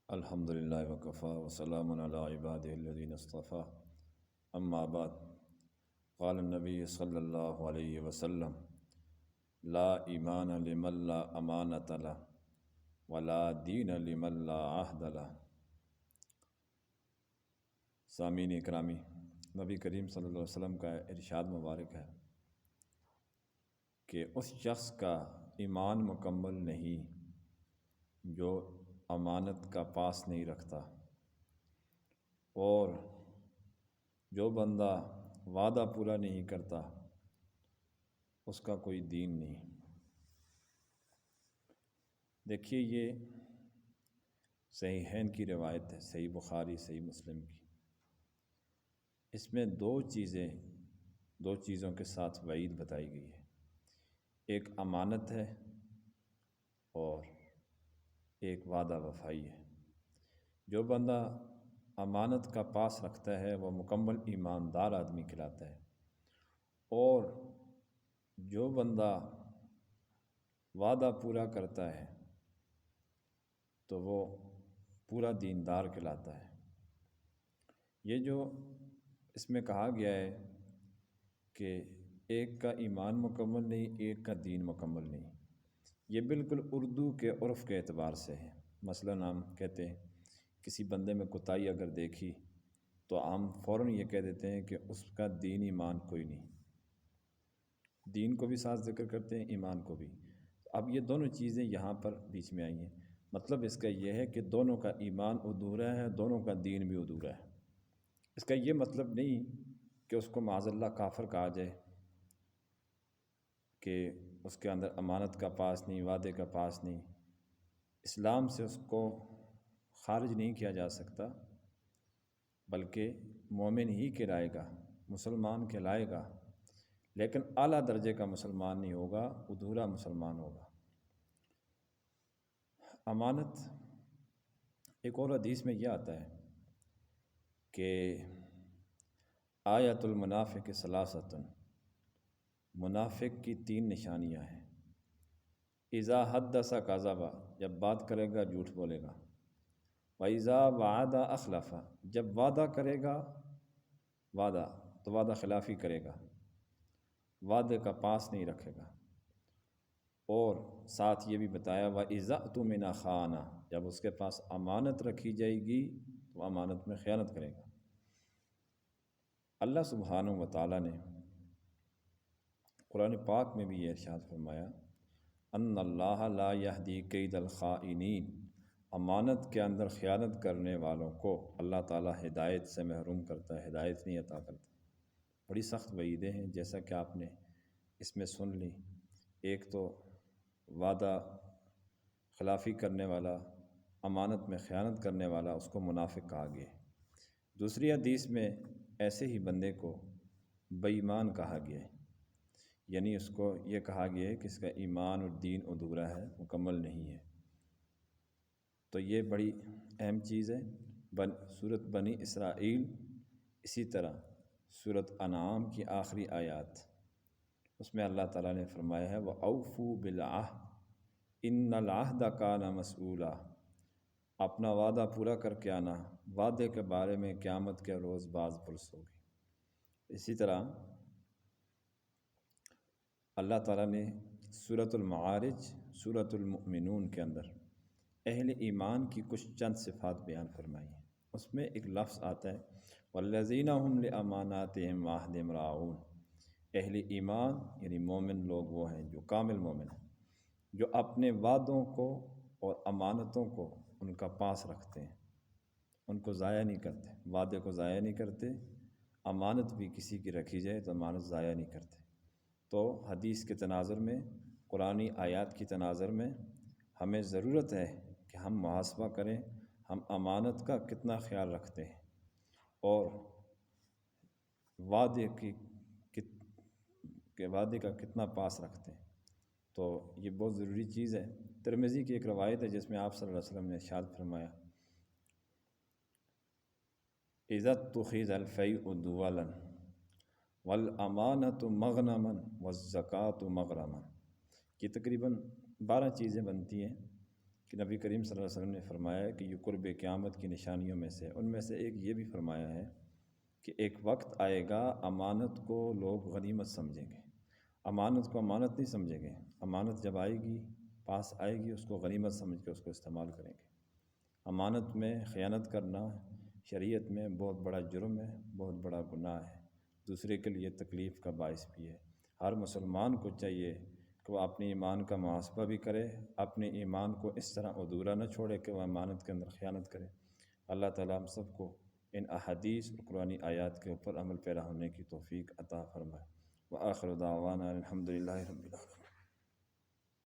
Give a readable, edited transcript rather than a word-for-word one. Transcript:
الحمد للہ وکفا وسلام علی عبادہ الذین اصطفیٰ اما بعد قال النبی صلی اللہ علیہ وسلم لا ایمان لمن لا امانۃ له ولا دین لمن لا عہد له۔ سامعین اکرامی، نبی کریم صلی اللہ علیہ وسلم کا ارشاد مبارک ہے کہ اس شخص کا ایمان مکمل نہیں جو امانت کا پاس نہیں رکھتا، اور جو بندہ وعدہ پورا نہیں کرتا اس کا کوئی دین نہیں۔ دیکھیے، یہ صحیحین کی روایت ہے، صحیح بخاری صحیح مسلم کی۔ اس میں دو چیزوں کے ساتھ وعید بتائی گئی ہے، ایک امانت ہے اور ایک وعدہ وفائی ہے۔ جو بندہ امانت کا پاس رکھتا ہے وہ مکمل ایماندار آدمی کہلاتا ہے، اور جو بندہ وعدہ پورا کرتا ہے تو وہ پورا دیندار کہلاتا ہے۔ یہ جو اس میں کہا گیا ہے کہ ایک کا ایمان مکمل نہیں، ایک کا دین مکمل نہیں، یہ بالکل اردو کے عرف کے اعتبار سے ہے۔ مثلاً ہم کہتے ہیں کسی بندے میں کوتاہی اگر دیکھی تو ہم فوراً یہ کہہ دیتے ہیں کہ اس کا دین ایمان کوئی نہیں۔ دین کو بھی ساتھ ذکر کرتے ہیں، ایمان کو بھی۔ اب یہ دونوں چیزیں یہاں پر بیچ میں آئی ہیں۔ مطلب اس کا یہ ہے کہ دونوں کا ایمان ادھورا ہے، دونوں کا دین بھی ادھورا ہے۔ اس کا یہ مطلب نہیں کہ اس کو معاذ اللہ کافر کہا جائے، کہ اس کے اندر امانت کا پاس نہیں، وعدے کا پاس نہیں۔ اسلام سے اس کو خارج نہیں کیا جا سکتا، بلکہ مومن ہی کہلائے گا، مسلمان کہلائے گا، لیکن اعلیٰ درجے کا مسلمان نہیں ہوگا، ادھورا مسلمان ہوگا۔ امانت، ایک اور حدیث میں یہ آتا ہے کہ آیۃ المنافق ثلاثۃ، منافق کی 3 نشانیاں ہیں۔ اذا حدث کذب، جب بات کرے گا جھوٹ بولے گا۔ وَإِذَا وَعَدَ أَخْلَفَ، جب وعدہ کرے گا تو وعدہ خلافی کرے گا، وعدے کا پاس نہیں رکھے گا۔ اور ساتھ یہ بھی بتایا وَإِذَا اؤْتُمِنَ خَانَ، جب اس کے پاس امانت رکھی جائے گی تو امانت میں خیانت کرے گا۔ اللہ سبحانہ و تعالیٰ نے قرآن پاک میں بھی یہ ارشاد فرمایا ان اللہ لا یہدی کید الخائنین، امانت کے اندر خیانت کرنے والوں کو اللہ تعالیٰ ہدایت سے محروم کرتا ہے، ہدایت نہیں عطا کرتا۔ بڑی سخت وعیدیں ہیں، جیسا کہ آپ نے اس میں سن لی۔ ایک تو وعدہ خلافی کرنے والا، امانت میں خیانت کرنے والا، اس کو منافق کہا گیا ہے۔ دوسری حدیث میں ایسے ہی بندے کو بے ایمان کہا گیا ہے، یعنی اس کو یہ کہا گیا ہے کہ اس کا ایمان اور دین ادھورا ہے، مکمل نہیں ہے۔ تو یہ بڑی اہم چیز ہے۔ سورۃ بنی اسرائیل، اسی طرح سورۃ انعام کی آخری آیات، اس میں اللہ تعالیٰ نے فرمایا ہے وَأَوْفُوا بِالْعَهْدِ إِنَّ الْعَهْدَ كَانَ مَسْئُولًا، اپنا وعدہ پورا کر کے آنا، وعدے کے بارے میں قیامت کے روز باز پرس ہوگی۔ اسی طرح اللہ تعالیٰ نے سورۃ المعارج، سورۃ المؤمنون کے اندر اہل ایمان کی کچھ چند صفات بیان فرمائی ہیں۔ اس میں ایک لفظ آتا ہے وَالَّذِينَ هُمْ لِأَمَانَاتِهِمْ وَعَهْدِهِمْ رَاعُونَ، اہل ایمان یعنی مومن لوگ وہ ہیں جو کامل مومن ہیں، جو اپنے وعدوں کو اور امانتوں کو ان کا پاس رکھتے ہیں، ان کو ضائع نہیں کرتے، وعدے کو ضائع نہیں کرتے، امانت بھی کسی کی رکھی جائے تو امانت ضائع نہیں کرتے۔ تو حدیث کے تناظر میں، قرآنی آیات کی تناظر میں ہمیں ضرورت ہے کہ ہم محاسبہ کریں، ہم امانت کا کتنا خیال رکھتے ہیں اور وعدے کا کتنا پاس رکھتے ہیں۔ تو یہ بہت ضروری چیز ہے۔ ترمذی کی ایک روایت ہے جس میں آپ صلی اللہ علیہ وسلم نے ارشاد فرمایا اذا اتخذ الفیء دولا والامانۃ مغنما والزکوٰۃ مغرما، یہ تقریباً 12 چیزیں بنتی ہیں کہ نبی کریم صلی اللہ علیہ وسلم نے فرمایا کہ یہ قرب قیامت کی نشانیوں میں سے، ان میں سے ایک یہ بھی فرمایا ہے کہ ایک وقت آئے گا امانت کو لوگ غنیمت سمجھیں گے، امانت کو امانت نہیں سمجھیں گے، امانت جب آئے گی پاس آئے گی اس کو غنیمت سمجھ کے اس کو استعمال کریں گے۔ امانت میں خیانت کرنا شریعت میں بہت بڑا جرم ہے، بہت بڑا گناہ ہے، دوسرے کے لیے تکلیف کا باعث بھی ہے۔ ہر مسلمان کو چاہیے کہ وہ اپنے ایمان کا محاسبہ بھی کرے، اپنے ایمان کو اس طرح ادھورا نہ چھوڑے کہ وہ امانت کے اندر خیانت کرے۔ اللہ تعالیٰ ہم سب کو ان احادیث اور قرآنی آیات کے اوپر عمل پیرا ہونے کی توفیق عطا فرمائے۔ وآخر دعوانا الحمد للہ رب العالمین۔